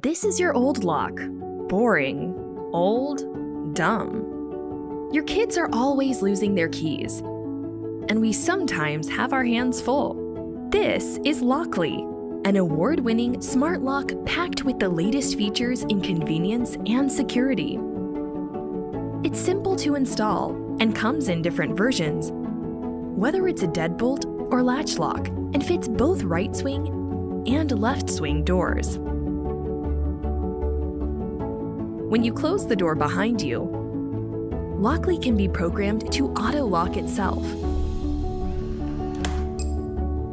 This is your old lock. Boring, old, dumb. Your kids are always losing their keys, and we sometimes have our hands full. This is Lockly, an award-winning smart lock packed with the latest features in convenience and security. It's simple to install and comes in different versions, whether it's a deadbolt or latch lock, and fits both right swing and left swing doors. When you close the door behind you, Lockly can be programmed to auto-lock itself.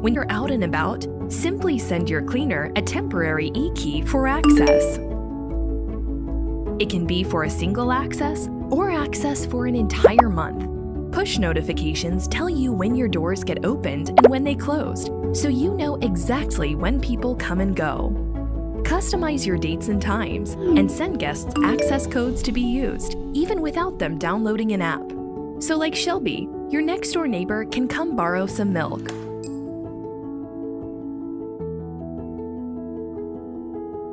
When you're out and about, simply send your cleaner a temporary e-key for access. It can be for a single access or access for an entire month. Push notifications tell you when your doors get opened and when they closed, so you know exactly when people come and go. Customize your dates and times, and send guests access codes to be used, even without them downloading an app. So like Shelby, your next-door neighbor can come borrow some milk.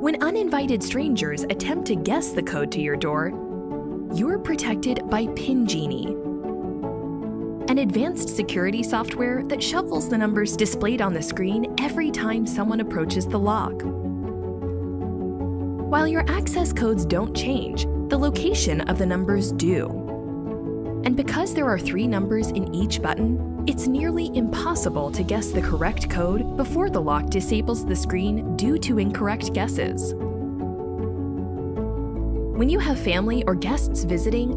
When uninvited strangers attempt to guess the code to your door, you're protected by PIN Genie, an advanced security software that shuffles the numbers displayed on the screen every time someone approaches the lock. While your access codes don't change, the location of the numbers do. And because there are 3 numbers in each button, it's nearly impossible to guess the correct code before the lock disables the screen due to incorrect guesses. When you have family or guests visiting,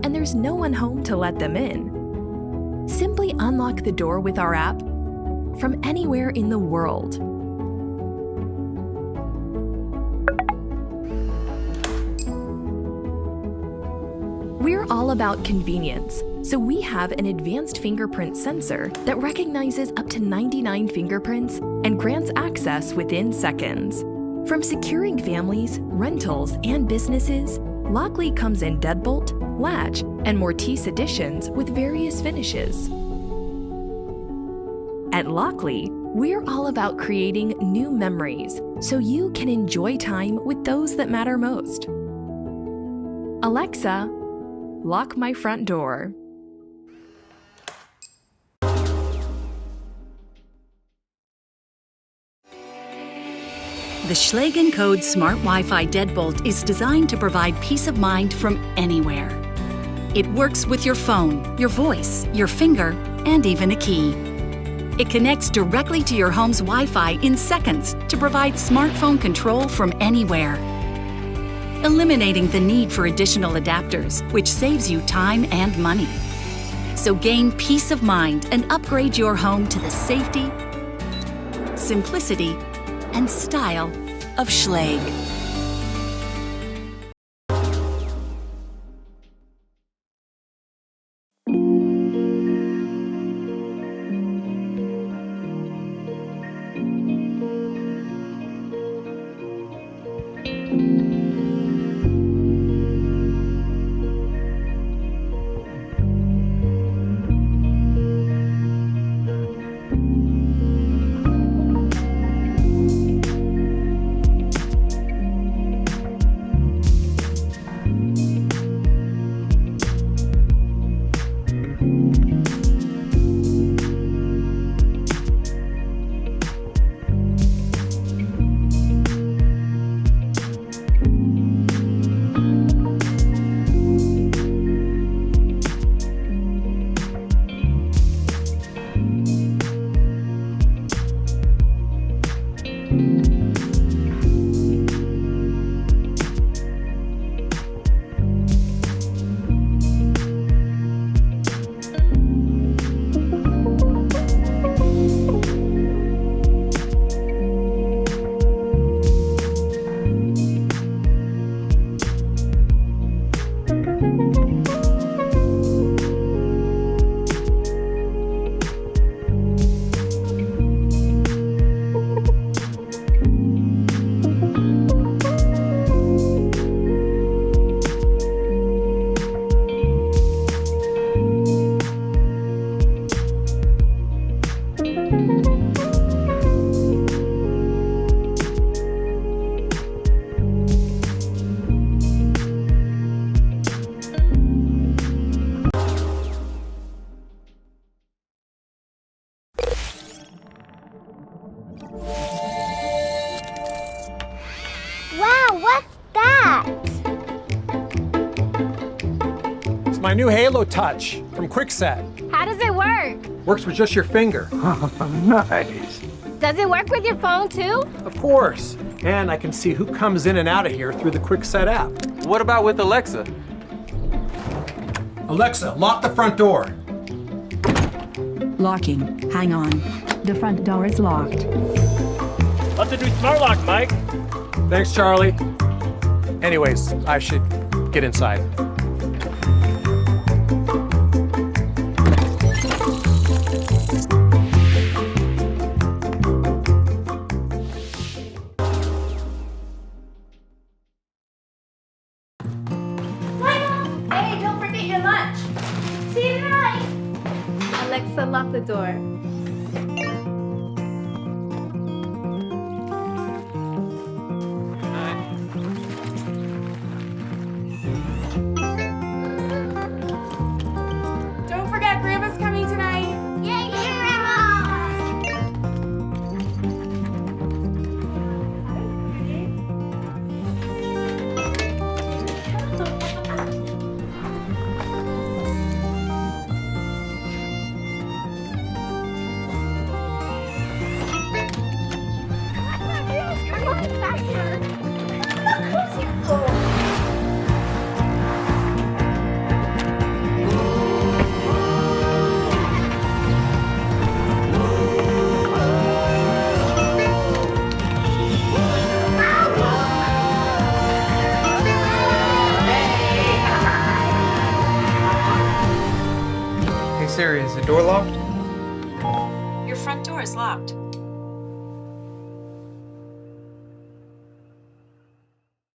and there's no one home to let them in, simply unlock the door with our app from anywhere in the world. We're all about convenience, so we have an advanced fingerprint sensor that recognizes up to 99 fingerprints and grants access within seconds. From securing families, rentals, and businesses, Lockly comes in deadbolt, latch, and Mortise editions with various finishes. At Lockly, we're all about creating new memories so you can enjoy time with those that matter most. Alexa, lock my front door. The Schlage & Code Smart Wi-Fi Deadbolt is designed to provide peace of mind from anywhere. It works with your phone, your voice, your finger, and even a key. It connects directly to your home's Wi-Fi in seconds to provide smartphone control from anywhere, eliminating the need for additional adapters, which saves you time and money. So gain peace of mind and upgrade your home to the safety, simplicity, and style of Schlage. my new Halo Touch from Kwikset. How does it work? Works with just your finger. Nice. Does it work with your phone too? Of course. And I can see who comes in and out of here through the Kwikset app. What about with Alexa? Alexa, lock the front door. Locking. Hang on. The front door is locked. Love to do smart lock, Mike. Thanks, Charlie. Anyways, I should get inside. Hey, don't forget your lunch. See you tonight. Alexa, lock the door. Don't forget, Grandma's coming tonight. Yay, Grandma! Come on, faster. Hey Siri, is the door locked? Your front door is locked.